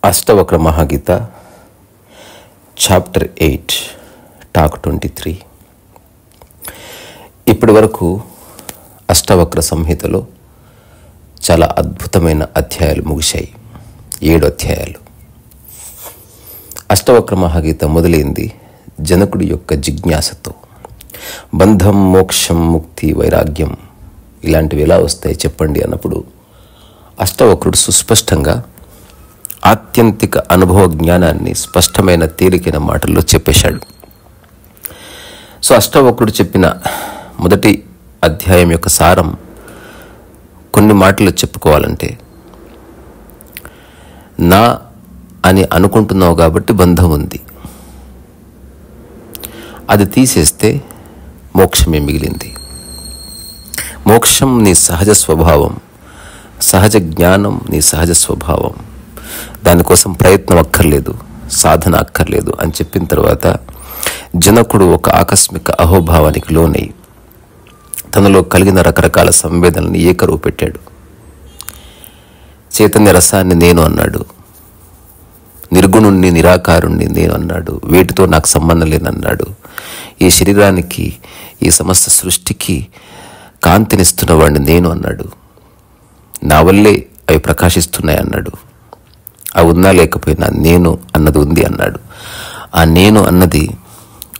Ashtavakra మహాగీత chapter 8 talk 23. ఇప్పటి వరకు అష్టవక్ర సంహితలో చాలా అద్భుతమైన అధ్యాయాలు ముగిశాయి. 7 అధ్యాయాలు. అష్టవక్ర మహాగీత మొదలైంది జనకుడి యొక్క జిజ్ఞాసతో. బంధం, మోక్షం, ముక్తి, వైరాగ్యం ఇలాంటివి ఎలా వస్తాయి చెప్పండి అన్నప్పుడు అష్టవక్రుడు సుస్పష్టంగా ఆత్యంతిక అనుభవ జ్ఞానాన్ని స్పష్టమైన తేలికైన మాటల్లో చెప్పేశాడు. సో అష్టవక్రుడు చెప్పిన మొదటి అధ్యాయం యొక్క సారం కొన్ని మాటలు చెప్పుకోవాలంటే, నా అని అనుకుంటున్నావు కాబట్టి బంధం ఉంది, అది తీసేస్తే మోక్షమే మిగిలింది. మోక్షం నీ సహజ స్వభావం, సహజ జ్ఞానం నీ సహజ స్వభావం, దానికోసం ప్రయత్నం అక్కర్లేదు, సాధన అక్కర్లేదు అని చెప్పిన తర్వాత జనకుడు ఒక ఆకస్మిక అహోభావానికి లోనై తనలో కలిగిన రకరకాల సంవేదనల్ని ఏకరువు పెట్టాడు. చైతన్య రసాన్ని నేను అన్నాడు, నిర్గుణుణ్ణి నిరాకారుణ్ణి నేను అన్నాడు, వేటితో నాకు సంబంధం లేనన్నాడు, ఈ శరీరానికి ఈ సమస్త సృష్టికి కాంతినిస్తున్న వాడిని నేను అన్నాడు, నా వల్లే అవి ప్రకాశిస్తున్నాయి అన్నాడు, అవి ఉన్నా లేకపోయినా నేను అన్నది ఉంది అన్నాడు. ఆ నేను అన్నది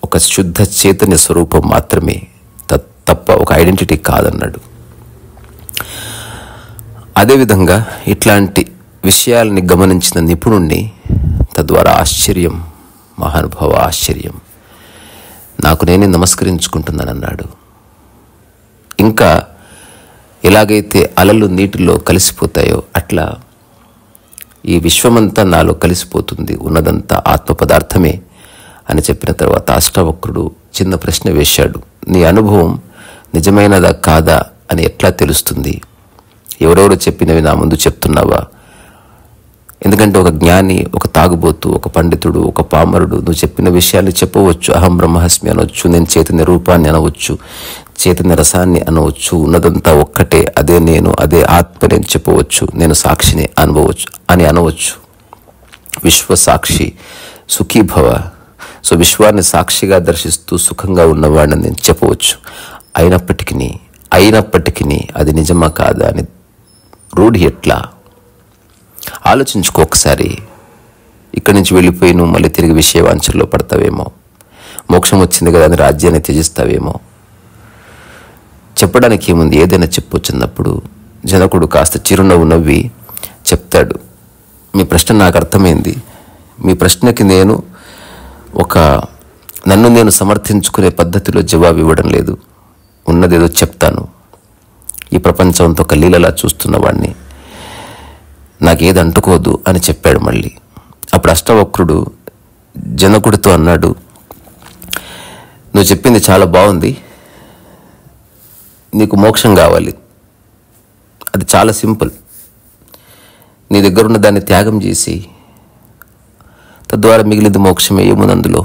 ఒక శుద్ధ చైతన్య స్వరూపం మాత్రమే తప్ప ఒక ఐడెంటిటీ కాదన్నాడు. అదేవిధంగా ఇట్లాంటి విషయాల్ని గమనించిన నిపుణుణ్ణి తద్వారా ఆశ్చర్యం, మహానుభావ ఆశ్చర్యం, నాకు నేనే నమస్కరించుకుంటున్నానన్నాడు. ఇంకా ఎలాగైతే అలలు నీటిలో కలిసిపోతాయో అట్లా ఈ విశ్వమంతా నాలో కలిసిపోతుంది, ఉన్నదంతా ఆత్మ పదార్థమే అని చెప్పిన తర్వాత అష్టవక్రుడు చిన్న ప్రశ్న వేశాడు. నీ అనుభవం నిజమైనదా కాదా అని ఎట్లా తెలుస్తుంది? ఎవరెవరు చెప్పినవి నా ముందు చెప్తున్నావా? ఎందుకంటే ఒక జ్ఞాని, ఒక తాగుబోతు, ఒక పండితుడు, ఒక పామరుడు నువ్వు చెప్పిన విషయాన్ని చెప్పవచ్చు. అహం బ్రహ్మాస్మి అనవచ్చు, నేను చైతన్య రూపాన్ని అనవచ్చు, చైతన్య రసాన్ని అనవచ్చు, ఉన్నదంతా ఒక్కటే, అదే నేను, అదే ఆత్మ నేను చెప్పవచ్చు, నేను సాక్షిని అనవచ్చు. విశ్వ సాక్షి సుఖీభవ. సో విశ్వాన్ని సాక్షిగా దర్శిస్తూ సుఖంగా ఉన్నవాడిని నేను చెప్పవచ్చు. అయినప్పటికీ అది నిజమా కాదా అని రూఢి ఎట్లా? ఆలోచించుకో ఒకసారి. ఇక్కడి నుంచి వెళ్ళిపోయి నువ్వు మళ్ళీ తిరిగి విషయవాంఛల్లో పడతావేమో, మోక్షం వచ్చింది కదా అని రాజ్యాన్ని త్యజిస్తావేమో. చెప్పడానికి ఏముంది, ఏదైనా చెప్పొచ్చినప్పుడు జనకుడు కాస్త చిరునవ్వు నవ్వి చెప్తాడు, మీ ప్రశ్న నాకు అర్థమైంది, మీ ప్రశ్నకి నేను నన్ను నేను సమర్థించుకునే పద్ధతిలో జవాబు ఇవ్వడం లేదు, ఉన్నదేదో చెప్తాను. ఈ ప్రపంచంతో ఒక లీలలా చూస్తున్నవాడిని, నాకేది అంటుకోదు అని చెప్పాడు మళ్ళీ. అప్పుడు అష్టవక్రుడు జనకుడితో అన్నాడు, నువ్వు చెప్పింది చాలా బాగుంది, నీకు మోక్షం కావాలి, అది చాలా సింపుల్. నీ దగ్గరున్న దాన్ని త్యాగం చేసి తద్వారా మిగిలింది మోక్షమే. ఏముంది అందులో?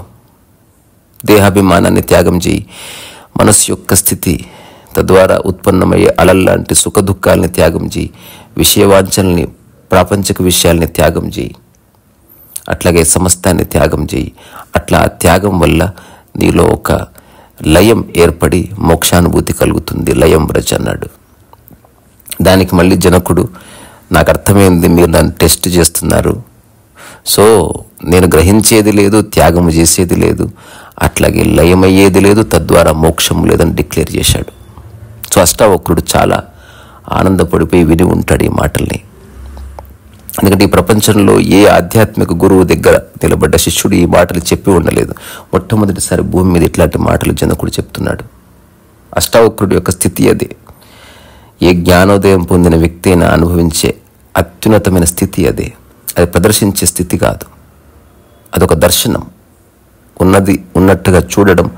దేహాభిమానాన్ని త్యాగం చేయి, మనస్సు యొక్క స్థితి తద్వారా ఉత్పన్నమయ్యే అలల్లాంటి సుఖ దుఃఖాలని త్యాగం చేయి, విషయవాంఛల్ని, ప్రాపంచిక విషయాల్ని త్యాగం చేయి, అట్లాగే సమస్తాన్ని త్యాగం చేయి. అట్లా ఆ త్యాగం వల్ల నీలో ఒక లయం ఏర్పడి మోక్షానుభూతి కలుగుతుంది, లయం వ్రజ అన్నాడు. దానికి మళ్ళీ జనకుడు, నాకు అర్థమైంది, మీరు నన్ను టెస్ట్ చేస్తున్నారు, సో నేను గ్రహించేది లేదు, త్యాగము చేసేది లేదు, అట్లాగే లయమయ్యేది లేదు, తద్వారా మోక్షం లేదని డిక్లేర్ చేశాడు. సో అష్టావక్రుడు చాలా ఆనందపడిపోయి విని ఉంటాడు ఈ మాటల్ని. ఎందుకంటే ఈ ప్రపంచంలో ఏ ఆధ్యాత్మిక గురువు దగ్గర నిలబడ్డ శిష్యుడు ఈ మాటలు చెప్పి ఉండలేదు. మొట్టమొదటిసారి భూమి మీద ఇట్లాంటి మాటలు జనకుడు చెప్తున్నాడు. అష్టావక్రుడి యొక్క స్థితి అదే. ఏ జ్ఞానోదయం పొందిన వ్యక్తి అయినా అనుభవించే అత్యున్నతమైన స్థితి అదే. అది ప్రదర్శించే స్థితి కాదు, అదొక దర్శనం. ఉన్నది ఉన్నట్టుగా చూడడం,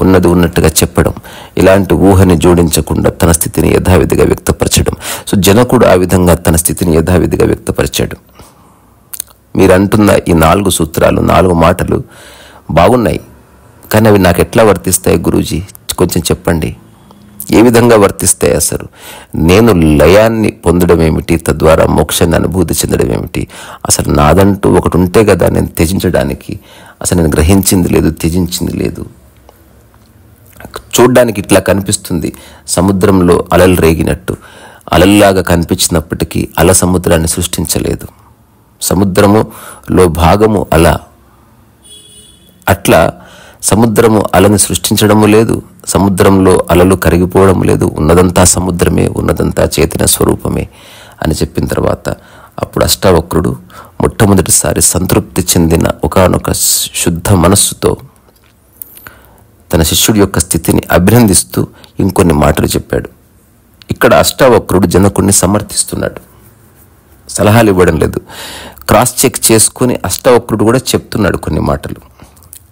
ఉన్నది ఉన్నట్టుగా చెప్పడం, ఇలాంటి ఊహని జోడించకుండా తన స్థితిని యథావిధిగా వ్యక్తపరచడం. సో జనకుడు ఆ విధంగా తన స్థితిని యథావిధిగా వ్యక్తపరిచాడు. మీరు అంటున్న ఈ 4 సూత్రాలు, 4 మాటలు బాగున్నాయి, కానీ అవి నాకు ఎట్లా వర్తిస్తాయి గురూజీ, కొంచెం చెప్పండి. ఏ విధంగా వర్తిస్తాయి అసలు? నేను లయాన్ని పొందడం ఏమిటి, తద్వారా మోక్షాన్ని అనుభూతి చెందడం ఏమిటి? అసలు నాదంటూ ఒకటి ఉంటే కదా నేను త్యజించడానికి. అసలు నేను గ్రహించింది లేదు, త్యజించింది లేదు. చూడ్డానికి ఇట్లా కనిపిస్తుంది, సముద్రంలో అలలు రేగినట్టు. అలల్లాగా కనిపించినప్పటికీ అల సముద్రాన్ని సృష్టించలేదు. సముద్రములో భాగము అల. అట్లా సముద్రము అలను సృష్టించడము లేదు, సముద్రంలో అలలు కరిగిపోవడం లేదు. ఉన్నదంతా సముద్రమే, ఉన్నదంతా చైతన్య స్వరూపమే అని చెప్పిన తర్వాత అప్పుడు అష్టావక్రుడు మొట్టమొదటిసారి సంతృప్తి చెందిన ఒకానొక శుద్ధ మనస్సుతో తన శిష్యుడి యొక్క స్థితిని అభినందిస్తూ ఇంకొన్ని మాటలు చెప్పాడు. ఇక్కడ అష్టావక్రుడు జనకుడిని సమర్థిస్తున్నాడు, సలహాలు ఇవ్వడం లేదు. క్రాస్ చెక్ చేసుకుని అష్టావక్రుడు కూడా చెప్తున్నాడు కొన్ని మాటలు.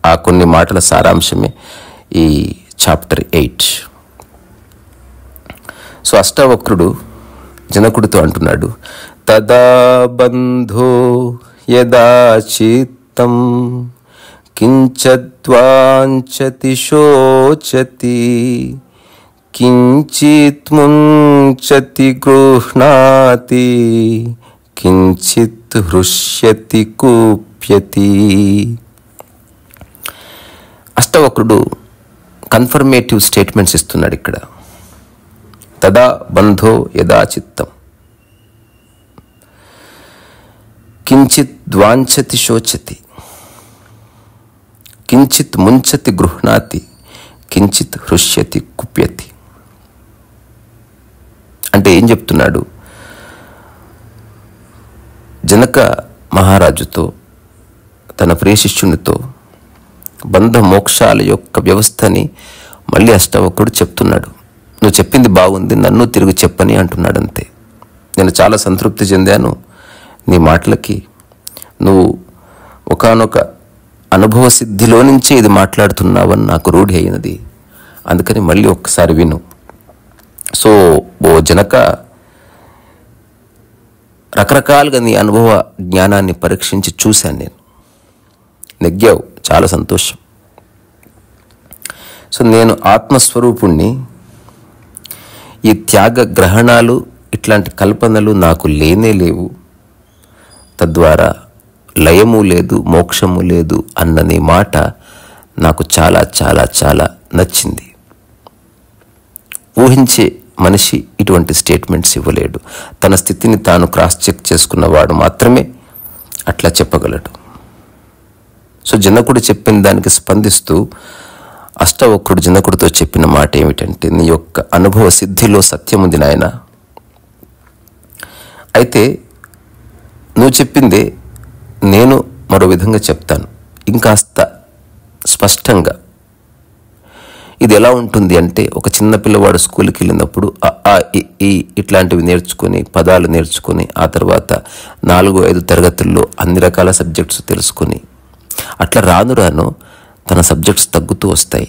ఆ కొన్ని మాటల సారాంశమే ఈ చాప్టర్ 8. సో అష్టావక్రుడు జనకుడితో అంటున్నాడు, తదా బంధో యదా చిత్తం కించద్వాంఛతి శోచతి కించిత్ ముంచతి గృహ్ణాతి కించిత్ హృష్యతి కూప్యతి. అష్టవక్రుడు కన్ఫర్మేటివ్ స్టేట్మెంట్స్ ఇస్తున్నాడు ఇక్కడ. తదా బంధో యదా చిత్తం కించిత్ ద్వాంఛతి శోచతి కించిత్ ముంచతి గృహ్ణాతి కించిత్ హృష్యతి కుప్యతి. అంటే ఏం చెప్తున్నాడు? జనక మహారాజుతో, తన ప్రియ శిష్యునితో బంధ మోక్షాల యొక్క వ్యవస్థని మళ్ళీ అష్టావక్రుడు చెప్తున్నాడు. నువ్వు చెప్పింది బాగుంది, నన్ను తిరిగి చెప్పని అంటున్నాడు. అంతే. నేను చాలా సంతృప్తి చెందాను నీ మాటలకి. నువ్వు ఒకానొక అనుభవ సిద్ధిలో నుంచే ఇది మాట్లాడుతున్నావని నాకు రూఢి అయినది. అందుకని మళ్ళీ ఒక్కసారి విను. సో ఓ జనక, రకరకాలుగా నీ అనుభవ జ్ఞానాన్ని పరీక్షించి చూశాను నేను. నెగ్గావు, చాలా సంతోషం. సో నేను ఆత్మస్వరూపుణ్ణి. ఈ త్యాగ గ్రహణాలు ఇట్లాంటి కల్పనలు నాకు లేనే లేవు. తద్వారా లయము లేదు, మోక్షము లేదు అన్న నీ మాట నాకు చాలా చాలా చాలా నచ్చింది. ఊహించే మనిషి ఇటువంటి స్టేట్మెంట్స్ ఇవ్వలేడు. తన స్థితిని తాను క్రాస్ చెక్ చేసుకున్నవాడు మాత్రమే అట్లా చెప్పగలడు. సో జనకుడు చెప్పిన దానికి స్పందిస్తూ అష్టవక్రుడు జనకుడితో చెప్పిన మాట ఏమిటంటే, నీ యొక్క అనుభవ సిద్ధిలో సత్యం ఉంది నాయన. అయితే నువ్వు చెప్పిందే నేను మరో విధంగా చెప్తాను, ఇంకాస్త స్పష్టంగా. ఇది ఎలా ఉంటుంది అంటే, ఒక చిన్న పిల్లవాడు స్కూల్కి వెళ్ళినప్పుడు ఇట్లాంటివి నేర్చుకొని, పదాలు నేర్చుకొని, ఆ తర్వాత 4-5 తరగతుల్లో అన్ని రకాల సబ్జెక్ట్స్ తెలుసుకొని, అట్లా రాను రాను తన సబ్జెక్ట్స్ తగ్గుతూ వస్తాయి.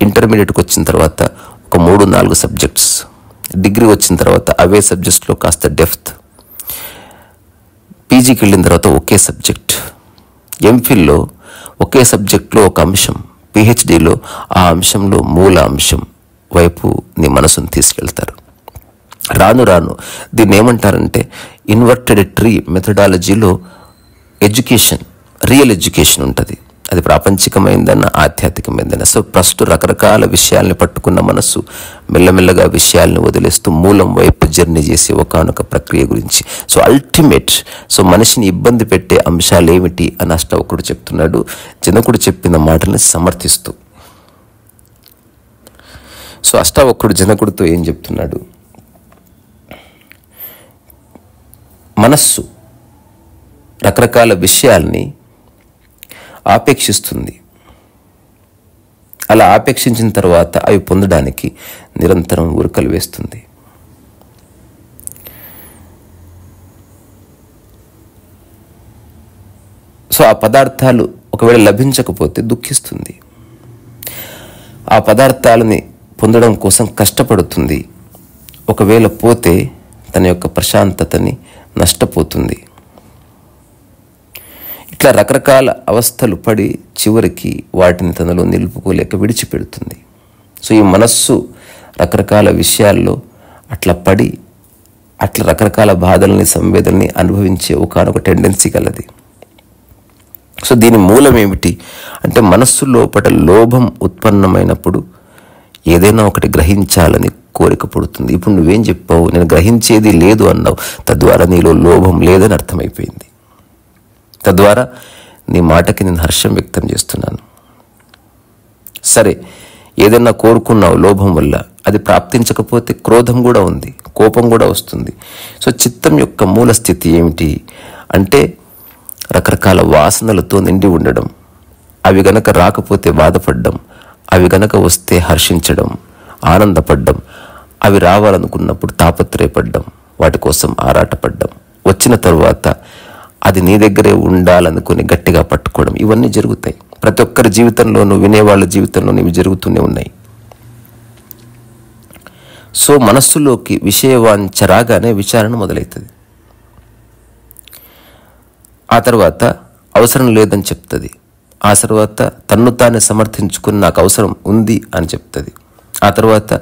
ఇంటర్మీడియట్కి వచ్చిన తర్వాత ఒక 3-4 సబ్జెక్ట్స్, డిగ్రీ వచ్చిన తర్వాత అవే సబ్జెక్ట్స్లో కాస్త డెప్త్, పీజీకి వెళ్ళిన తర్వాత ఒకే సబ్జెక్ట్, ఎంఫిల్లో ఒకే సబ్జెక్ట్లో ఒక అంశం, పిహెచ్డిలో ఆ అంశంలో మూల అంశం వైపు నీ మనసును తీసుకెళ్తారు. రాను రాను దీన్ని ఏమంటారంటే, ఇన్వర్టెడ్ ట్రీ మెథడాలజీలో ఎడ్యుకేషన్, రియల్ ఎడ్యుకేషన్ ఉంటుంది. అది ప్రాపంచికమైందన్న, ఆధ్యాత్మికమైందన్న. సో ఫస్ట్ రకరకాల విషయాల్ని పట్టుకున్న మనస్సు మెల్లమెల్లగా విషయాల్ని వదిలేస్తూ మూలం వైపు జర్నీ చేసే ఒకానొక ప్రక్రియ గురించి. సో అల్టిమేట్, సో మనిషిని ఇబ్బంది పెట్టే అంశాలు ఏమిటి అని అష్టావక్రుడు చెప్తున్నాడు, జనకుడు చెప్పిన మాటల్ని సమర్థిస్తూ. సో అష్టావక్రుడు జనకుడితో ఏం చెప్తున్నాడు? మనస్సు రకరకాల విషయాల్ని ఆపేక్షిస్తుంది. అలా ఆపేక్షించిన తర్వాత అవి పొందడానికి నిరంతరం ఉరకలు వేస్తుంది. సో ఆ పదార్థాలు ఒకవేళ లభించకపోతే దుఃఖిస్తుంది. ఆ పదార్థాలని పొందడం కోసం కష్టపడుతుంది. ఒకవేళ పోతే తన యొక్క ప్రశాంతతని నష్టపోతుంది. ఇట్లా రకరకాల అవస్థలు పడి చివరికి వాటిని తనలో నిలుపుకోలేక విడిచిపెడుతుంది. సో ఈ మనస్సు రకరకాల విషయాల్లో అట్లా పడి అట్లా రకరకాల బాధల్ని సంవేదనని అనుభవించే ఒకనొక టెండెన్సీ కలది. సో దీని మూలం ఏమిటి అంటే మనస్సు లోపల లోభం ఉత్పన్నమైనప్పుడు ఏదైనా ఒకటి గ్రహించాలని కోరిక పుడుతుంది. ఇప్పుడు నువ్వేం చెప్పావు, నేను గ్రహించేది లేదు అన్నావు, తద్వారా నీలో లోభం లేదని అర్థమైపోయింది. తద్వారా నీ మాటకి నేను హర్షం వ్యక్తం చేస్తున్నాను. సరే, ఏదైనా కోరుకున్నావు లోభం వల్ల, అది ప్రాప్తించకపోతే క్రోధం కూడా ఉంది, కోపం కూడా వస్తుంది. సో చిత్తం యొక్క మూల స్థితి ఏమిటి అంటే రకరకాల వాసనలతో నిండి ఉండడం, అవి గనక రాకపోతే బాధపడ్డం, అవి గనక వస్తే హర్షించడం, ఆనందపడ్డం, అవి రావాలనుకున్నప్పుడు తాపత్రయపడ్డం, వాటి కోసం ఆరాటపడ్డం, వచ్చిన తరువాత అది నీ దగ్గరే ఉండాలనుకుని గట్టిగా పట్టుకోవడం, ఇవన్నీ జరుగుతాయి. ప్రతి ఒక్కరి జీవితంలోనూ, వినేవాళ్ళ జీవితంలోనూ ఇవి జరుగుతూనే ఉన్నాయి. సో మనస్సులోకి విషయవాంఛ రాగానే విచారణ మొదలవుతుంది. ఆ తర్వాత అవసరం లేదని చెప్తుంది. ఆ తర్వాత తన్ను తానే సమర్థించుకుని నాకు అవసరం ఉంది అని చెప్తుంది. ఆ తర్వాత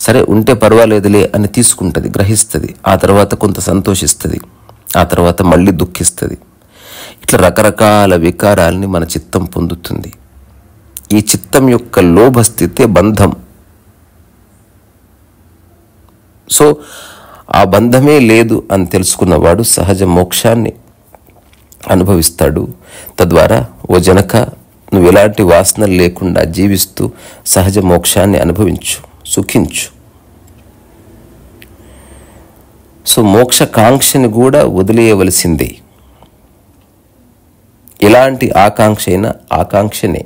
సరే ఉంటే పర్వాలేదులే అని తీసుకుంటుంది, గ్రహిస్తుంది. ఆ తర్వాత కొంత సంతోషిస్తుంది, ఆ తర్వాత మళ్ళీ దుఃఖిస్తుంది. ఇట్లా రకరకాల వికారాలని మన చిత్తం పొందుతుంది. ఈ చిత్తం యొక్క లోభస్థితే బంధం. సో ఆ బంధమే లేదు అని తెలుసుకున్నవాడు సహజ మోక్షాన్ని అనుభవిస్తాడు. తద్వారా ఓ జనక, నువ్వు ఎలాంటి వాసనలు లేకుండా జీవిస్తూ సహజ మోక్షాన్ని అనుభవించు, సుఖించు. సో మోక్షకాంక్షని కూడా వదిలేయవలసిందే. ఎలాంటి ఆకాంక్ష అయినా ఆకాంక్షనే.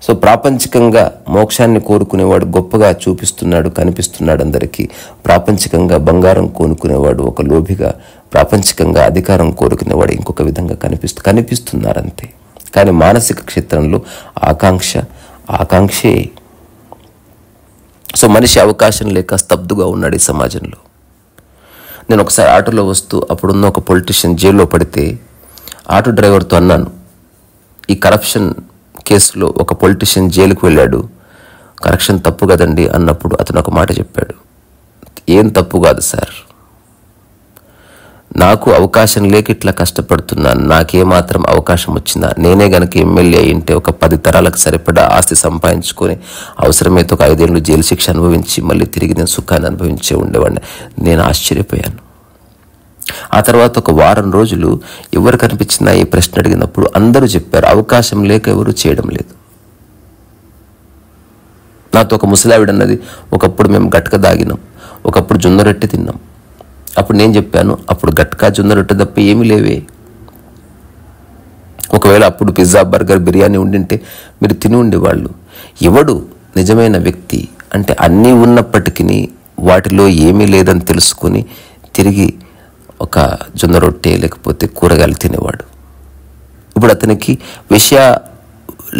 సో ప్రాపంచికంగా మోక్షాన్ని కోరుకునేవాడు గొప్పగా చూపిస్తున్నాడు, కనిపిస్తున్నాడు అందరికీ. ప్రాపంచికంగా బంగారం కోరుకునేవాడు ఒక లోభిగా, ప్రాపంచికంగా అధికారం కోరుకునేవాడు ఇంకొక విధంగా కనిపిస్తున్నారంతే. కానీ మానసిక క్షేత్రంలో ఆకాంక్షే. సో మనిషి అవకాశం లేక స్తబ్దుగా ఉన్నాడు ఈ సమాజంలో. నేను ఒకసారి ఆటోలో వస్తూ అప్పుడున్న ఒక పొలిటీషియన్ జైల్లో పడితే ఆటో డ్రైవర్తో అన్నాను, ఈ కరప్షన్ కేసులో ఒక పొలిటీషియన్ జైలుకు వెళ్ళాడు, కరప్షన్ తప్పు కదండి అన్నప్పుడు అతను ఒక మాట చెప్పాడు, ఏం తప్పు కాదు సార్, నాకు అవకాశం లేక ఇట్లా కష్టపడుతున్నాను, నాకేమాత్రం అవకాశం వచ్చినా నేనే గనక ఎమ్మెల్యే అయింటే ఒక 10 తరాలకు సరిపడా ఆస్తి సంపాదించుకొని అవసరమైతే ఒక 5 ఏళ్ళు జైలు శిక్ష అనుభవించి మళ్ళీ తిరిగి నేను సుఖాన్ని అనుభవించే ఉండేవాడిని. నేను ఆశ్చర్యపోయాను. ఆ తర్వాత ఒక వారం రోజులు ఎవరు కనిపించినా ఈ ప్రశ్న అడిగినప్పుడు అందరూ చెప్పారు, అవకాశం లేక ఎవరు చేయడం లేదు. నాతో ఒక ముసలావిడ అన్నది, ఒకప్పుడు మేము గట్క దాగినాం, ఒకప్పుడు జొన్న రొట్టె తిన్నాం. అప్పుడు నేను చెప్పాను, అప్పుడు గట్కా జొన్న రొట్టె తప్ప ఏమీ లేవే. ఒకవేళ అప్పుడు పిజ్జా, బర్గర్, బిర్యానీ ఉండింటే మీరు తిని ఉండేవాళ్ళు. ఎవడు నిజమైన వ్యక్తి అంటే అన్నీ ఉన్నప్పటికీ వాటిలో ఏమీ లేదని తెలుసుకుని తిరిగి ఒక జొన్న రొట్టె లేకపోతే కూరగాయలు తినేవాడు. ఇప్పుడు అతనికి విషయ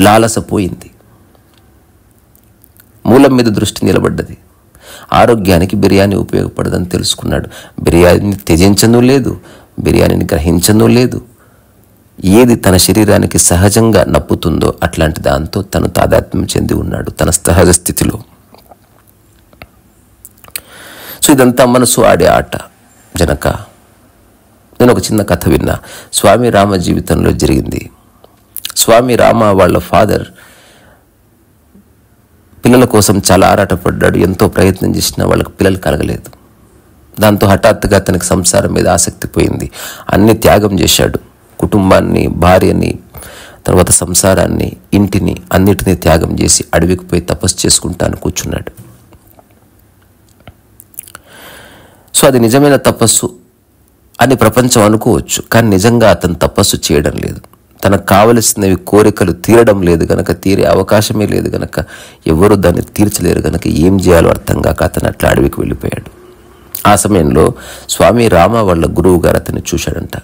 లాలస పోయింది, మూలం మీద దృష్టి నిలబడ్డది. ఆరోగ్యానికి బిర్యానీ ఉపయోగపడదని తెలుసుకున్నాడు. బిర్యానీని త్యజించను లేదు, బిర్యానీని గ్రహించను లేదు. ఏది తన శరీరానికి సహజంగా నప్పుతుందో అట్లాంటి దాంతో తను తాదాత్మ్యం చెంది ఉన్నాడు తన సహజ స్థితిలో. సో ఇదంతా మనసు ఆడే ఆట జనక. నేను ఒక చిన్న కథ విన్నా, స్వామి రామ జీవితంలో జరిగింది. స్వామి రామ వాళ్ళ ఫాదర్ పిల్లల కోసం చాలా ఆరాటపడ్డాడు, ఎంతో ప్రయత్నం చేసినా వాళ్ళకి పిల్లలు కలగలేదు. దాంతో హఠాత్తుగా అతనికి సంసారం మీద ఆసక్తి పోయింది. అన్ని త్యాగం చేశాడు, కుటుంబాన్ని, భార్యని, తర్వాత సంసారాన్ని, ఇంటిని, అన్నిటినీ త్యాగం చేసి అడవికి పోయి తపస్సు చేసుకుంటాను కూర్చున్నాడు. సో అది నిజమైన తపస్సు అని ప్రపంచం అనుకోవచ్చు, కానీ నిజంగా అతను తపస్సు చేయడం లేదు. తనకు కావలసినవి కోరికలు తీరడం లేదు గనక, తీరే అవకాశమే లేదు గనక, ఎవరు దాన్ని తీర్చలేరు గనక ఏం చేయాలో అర్థం కాక అతను అట్లా అడవికి వెళ్ళిపోయాడు. ఆ సమయంలో స్వామి రామ వాళ్ళ గురువు గారు అతన్ని చూశాడంట.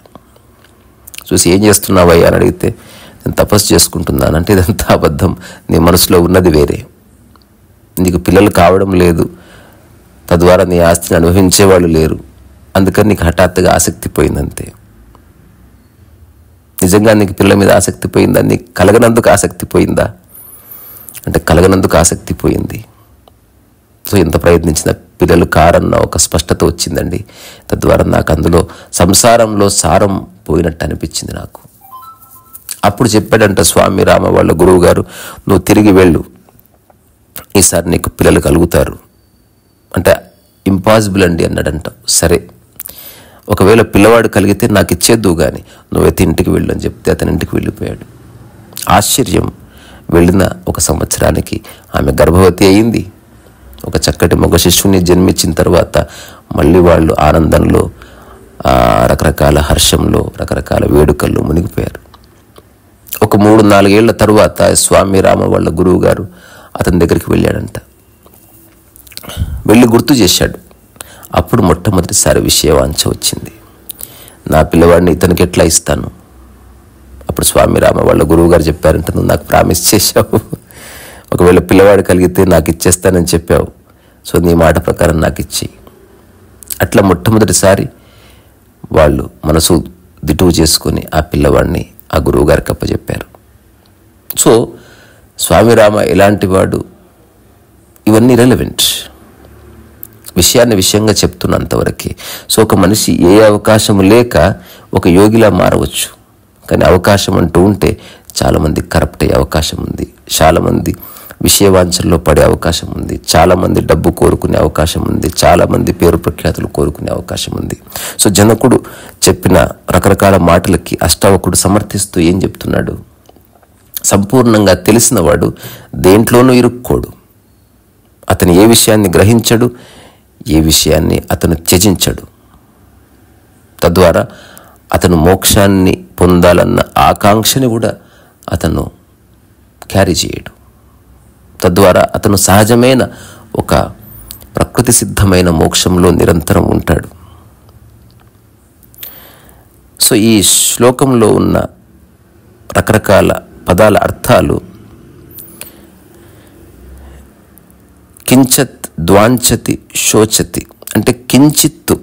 చూసి, ఏం చేస్తున్నావయ్యా అని అడిగితే, నేను తపస్సు చేసుకుంటున్నాను అంటే, ఇదంతా అబద్ధం, నీ మనసులో ఉన్నది వేరే, నీకు పిల్లలు కావడం లేదు, తద్వారా నీ ఆస్తిని అనుభవించేవాళ్ళు లేరు, అందుకని నీకు హఠాత్తుగా ఆసక్తి పోయిందంతే. నిజంగా నీకు పిల్లల మీద ఆసక్తి పోయిందా? నీకు కలగనందుకు ఆసక్తి పోయిందా? అంటే కలగనందుకు ఆసక్తి పోయింది. సో ఎంత ప్రయత్నించినా పిల్లలు కారన్న ఒక స్పష్టత వచ్చిందండి. తద్వారా నాకు అందులో సంసారంలో సారం పోయినట్టు అనిపించింది నాకు. అప్పుడు చెప్పాడంట స్వామి రామ వాళ్ళ గురువు గారు, నువ్వు తిరిగి వెళ్ళు, ఈసారి నీకు పిల్లలు కలుగుతారు అంటే ఇంపాసిబుల్ అండి అన్నాడంట. సరే, ఒకవేళ పిల్లవాడు కలిగితే నాకు ఇచ్చేద్దు కానీ నువ్వైతే ఇంటికి వెళ్ళు అని చెప్తే అతని ఇంటికి వెళ్ళిపోయాడు. ఆశ్చర్యం, వెళ్ళిన 1 సంవత్సరానికి ఆమె గర్భవతి అయింది. ఒక చక్కటి మగ శిశువుని జన్మించిన తర్వాత మళ్ళీ వాళ్ళు ఆనందంలో, రకరకాల హర్షంలో, రకరకాల వేడుకల్లో మునిగిపోయారు. ఒక 3-4 ఏళ్ల తరువాత స్వామి రామ వాళ్ళ గురువు గారు అతని దగ్గరికి వెళ్ళాడంట. వెళ్ళి గుర్తు చేశాడు. అప్పుడు మొట్టమొదటిసారి విషయవాంఛ వచ్చింది. నా పిల్లవాడిని ఇతనికి ఎట్లా ఇస్తాను? అప్పుడు స్వామి రామ వాళ్ళ గురువు గారు చెప్పారంట, నువ్వు నాకు ప్రామిస్ చేశావు, ఒకవేళ పిల్లవాడు కలిగితే నాకు ఇచ్చేస్తానని చెప్పావు, సో నీ మాట ప్రకారం నాకు ఇచ్చి. అట్లా మొట్టమొదటిసారి వాళ్ళు మనసు దిటువు చేసుకొని ఆ పిల్లవాడిని ఆ గురువు గారికి అప్పచెప్పారు. సో స్వామి రామ ఎలాంటి వాడు, ఇవన్నీ రెలవెంట్, విషయాన్ని విషయంగా చెప్తున్నంతవరకే. సో ఒక మనిషి ఏ అవకాశం లేక ఒక యోగిలా మారవచ్చు, కానీ అవకాశం అంటూ ఉంటే చాలామంది కరప్ట్ అయ్యే అవకాశం ఉంది, చాలామంది విషయవాంఛల్లో పడే అవకాశం ఉంది, చాలామంది డబ్బు కోరుకునే అవకాశం ఉంది, చాలామంది పేరు ప్రఖ్యాతులు కోరుకునే అవకాశం ఉంది. సో జనకుడు చెప్పిన రకరకాల మాటలకి అష్టావకుడు సమర్థిస్తూ ఏం చెప్తున్నాడు? సంపూర్ణంగా తెలిసినవాడు దేంట్లోనూ ఇరుక్కోడు. అతను ఏ విషయాన్ని గ్రహించడు, ఏ విషయాన్ని అతను త్యజించడు. తద్వారా అతను మోక్షాన్ని పొందాలన్న ఆకాంక్షని కూడా అతను క్యారీ చేయడు. తద్వారా అతను సహజమైన ఒక ప్రకృతి సిద్ధమైన మోక్షంలో నిరంతరం ఉంటాడు. సో ఈ శ్లోకంలో ఉన్న రకరకాల పదాల అర్థాలు కించత్ ద్వాంచతి శోచతి అంటే కించిత్తు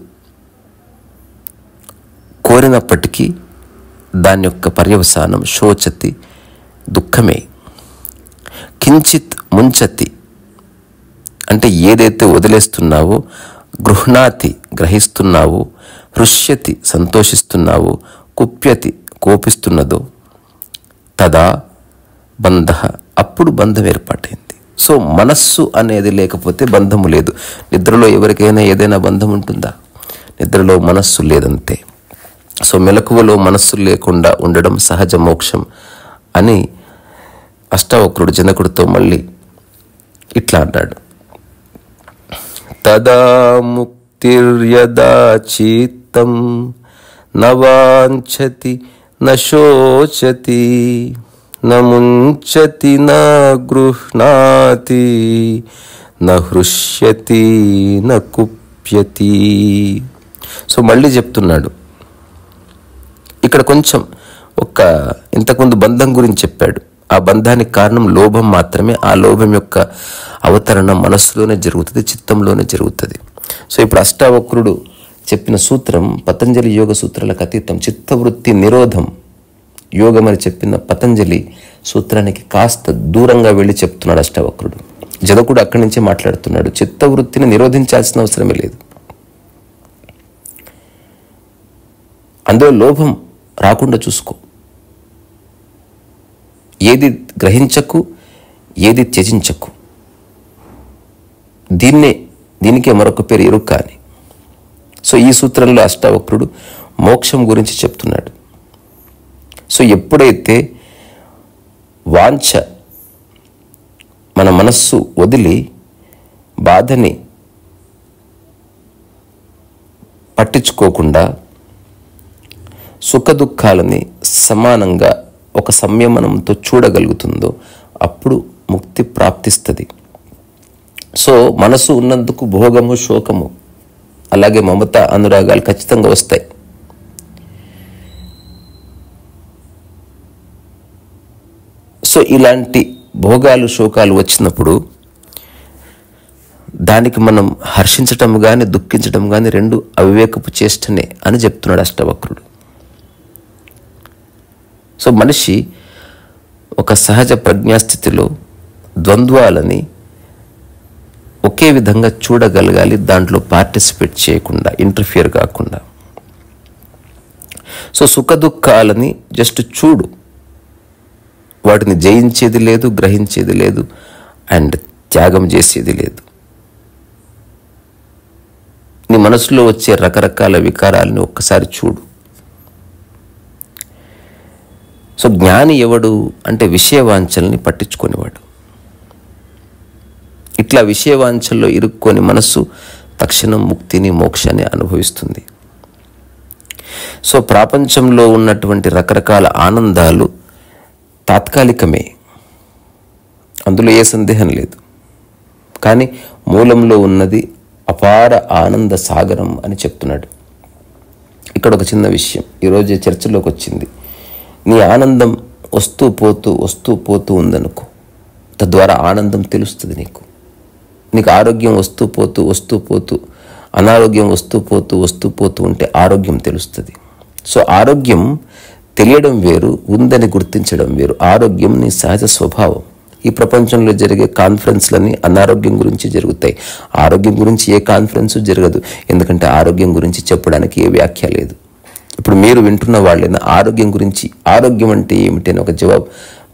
కోరినప్పటికీ దాని యొక్క పర్యవసానం శోచతి దుఃఖమే. కించిత్ ముంచతి అంటే ఏదైతే వదిలేస్తున్నావో, గృహ్ణాతి గ్రహిస్తున్నావో, హృష్యతి సంతోషిస్తున్నావో, కుప్యతి కోపిస్తున్నదో, తదా బంధ అప్పుడు బంధం ఏర్పాటైంది. సో మనస్సు అనేది లేకపోతే బంధము లేదు. నిద్రలో ఎవరికైనా ఏదైనా బంధం ఉంటుందా? నిద్రలో మనస్సు లేదంతే. సో మెలకువలో మనస్సు లేకుండా ఉండడం సహజ మోక్షం అని అష్టావక్రుడు జనకుడితో మళ్ళీ ఇట్లా అన్నాడు. తదా ముక్తిర్యదా చిత్తం నవాంఛతి నశోచతి నముంచతి న గృహ్ణాతి నహృష్యతి న కుప్యతి. సో మళ్ళీ చెప్తున్నాడు ఇక్కడ కొంచెం ఇంతకుముందు బంధం గురించి చెప్పాడు. ఆ బంధానికి కారణం లోభం మాత్రమే. ఆ లోభం యొక్క అవతరణ మనస్సులోనే జరుగుతుంది, చిత్తంలోనే జరుగుతుంది. సో ఇప్పుడు అష్టావక్రుడు చెప్పిన సూత్రం పతంజలి యోగ సూత్రాలకు అతీతం. చిత్తవృత్తి నిరోధం యోగం అని చెప్పిన పతంజలి సూత్రానికి కాస్త దూరంగా వెళ్ళి చెప్తున్నాడు అష్టావక్రుడు. జనకుడు అక్కడి నుంచే మాట్లాడుతున్నాడు. చిత్తవృత్తిని నిరోధించాల్సిన అవసరమే లేదు. అందులో లోభం రాకుండా చూసుకో. ఏది గ్రహించకు, ఏది త్యజించకు. దీనికే మరొక పేరు ఎరుక అని. సో ఈ సూత్రంలో అష్టావక్రుడు మోక్షం గురించి చెప్తున్నాడు. సో ఎప్పుడైతే వాంఛ మన మనస్సు వదిలి బాధని పట్టించుకోకుండా సుఖ దుఃఖాలని సమానంగా ఒక సంయమనంతో చూడగలుగుతుందో అప్పుడు ముక్తి ప్రాప్తిస్తుంది. సో మనసు ఉన్నందుకు భోగము, శోకము, అలాగే మమత, అనురాగాలు ఖచ్చితంగా వస్తాయి. సో ఇలాంటి భోగాలు, శోకాలు వచ్చినప్పుడు దానికి మనం హర్షించటం కానీ దుఃఖించటం కానీ రెండు అవివేకపు చేష్టనే అని చెప్తున్నాడు అష్టవక్రుడు. సో మనిషి ఒక సహజ ప్రజ్ఞాస్థితిలో ద్వంద్వాలని ఒకే విధంగా చూడగలగాలి, దాంట్లో పార్టిసిపేట్ చేయకుండా, ఇంటర్ఫియర్ కాకుండా. సో సుఖ దుఃఖాలని జస్ట్ చూడు, వాటిని జయించేది లేదు, గ్రహించేది లేదు, అండ్ త్యాగం చేసేది లేదు. నీ మనసులో వచ్చే రకరకాల వికారాలని ఒక్కసారి చూడు. సో జ్ఞాని ఎవడు అంటే విషయవాంఛల్ని పట్టించుకునేవాడు. ఇట్లా విషయవాంఛల్లో ఇరుక్కొని మనస్సు తక్షణం ముక్తిని, మోక్షాన్ని అనుభవిస్తుంది. సో ప్రపంచంలో ఉన్నటువంటి రకరకాల ఆనందాలు తాత్కాలికమే, అందులో ఏ సందేహం లేదు. కానీ మూలంలో ఉన్నది అపార ఆనంద సాగరం అని చెప్తున్నాడు. ఇక్కడ ఒక చిన్న విషయం ఈరోజు చర్చలోకి వచ్చింది. నీ ఆనందం వస్తూ పోతూ ఉందనుకో, తద్వారా ఆనందం తెలుస్తుంది నీకు. నీకు ఆరోగ్యం వస్తూ పోతూ అనారోగ్యం వస్తూ పోతూ ఉంటే ఆరోగ్యం తెలుస్తుంది. సో ఆరోగ్యం తెలియడం వేరు, ఉందని గుర్తించడం వేరు. ఆరోగ్యం నీ సహజ స్వభావం. ఈ ప్రపంచంలో జరిగే కాన్ఫరెన్స్లన్నీ అనారోగ్యం గురించి జరుగుతాయి. ఆరోగ్యం గురించి ఏ కాన్ఫరెన్సు జరగదు, ఎందుకంటే ఆరోగ్యం గురించి చెప్పడానికి ఏ వ్యాఖ్య లేదు. ఇప్పుడు మీరు వింటున్న వాళ్ళైనా ఆరోగ్యం గురించి, ఆరోగ్యం అంటే ఏమిటి అని ఒక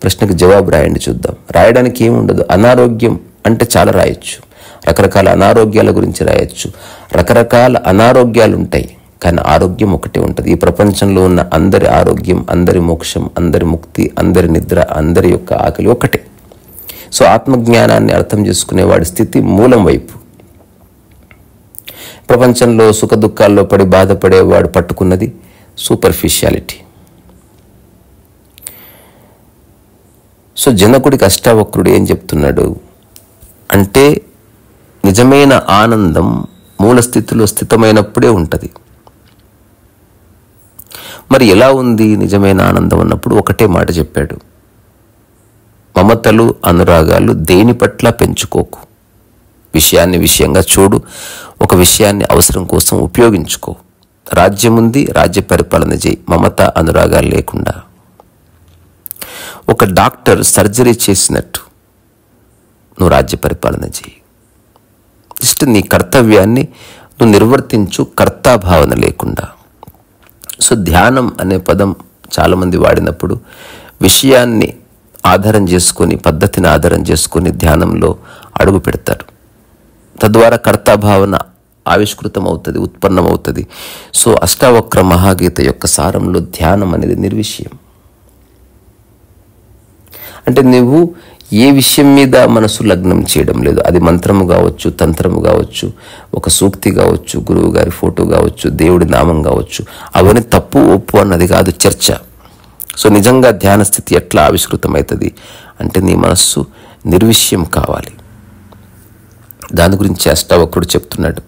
ప్రశ్నకు జవాబు రాయండి చూద్దాం. రాయడానికి ఏముండదు. అనారోగ్యం అంటే చాలా రాయొచ్చు, రకరకాల అనారోగ్యాల గురించి రాయొచ్చు. రకరకాల అనారోగ్యాలు ఉంటాయి, కానీ ఆరోగ్యం ఒకటే ఉంటుంది. ఈ ప్రపంచంలో ఉన్న అందరి ఆరోగ్యం, అందరి మోక్షం, అందరి ముక్తి, అందరి నిద్ర, అందరి యొక్క ఆకలి ఒకటే. సో ఆత్మజ్ఞానాన్ని అర్థం చేసుకునేవాడి స్థితి మూలం వైపు. ప్రపంచంలో సుఖ దుఃఖాల్లో పడి బాధపడేవాడు పట్టుకున్నది సూపర్ఫిషియాలిటీ. సో జనకుడికి అష్టావక్రుడు ఏం చెప్తున్నాడు అంటే, నిజమైన ఆనందం మూల స్థితిలో స్థితమైనప్పుడే ఉంటుంది. మరి ఎలా ఉంది నిజమైన ఆనందం అన్నప్పుడు ఒకటే మాట చెప్పాడు, మమతలు అనురాగాలు దేని పట్ల పెంచుకోకు. విషయాన్ని విషయంగా చూడు, ఒక విషయాన్ని అవసరం కోసం ఉపయోగించుకో. రాజ్యం ఉంది, రాజ్య పరిపాలన చేయి, మమత అనురాగాలు లేకుండా. ఒక డాక్టర్ సర్జరీ చేసినట్టు నువ్వు రాజ్య పరిపాలన చేయి. జస్ట్ నీ కర్తవ్యాన్ని నువ్వు నిర్వర్తించు, కర్తాభావన లేకుండా. సో ధ్యానం అనే పదం చాలామంది వాడినప్పుడు విషయాన్ని ఆధారం చేసుకొని, పద్ధతిని ఆధారం చేసుకొని ధ్యానంలో అడుగు పెడతారు. తద్వారా కర్తాభావన ఆవిష్కృతం అవుతుంది, ఉత్పన్నమవుతుంది. సో అష్టావక్ర మహాగీత యొక్క సారంలో ధ్యానం అనేది నిర్విషయం. అంటే నువ్వు ఏ విషయం మీద మనసు లగ్నం చేయడం లేదు. అది మంత్రము కావచ్చు, తంత్రము కావచ్చు, ఒక సూక్తి కావచ్చు, గురువు గారి ఫోటో కావచ్చు, దేవుడి నామం కావచ్చు. అవన్నీ తప్పు ఒప్పు అన్నది కాదు చర్చ. సో నిజంగా ధ్యాన స్థితి ఎట్లా ఆవిష్కృతమవుతుంది అంటే నీ మనస్సు నిర్విషయం కావాలి. దాని గురించి అష్టావక్రుడు చెప్తున్నాడు.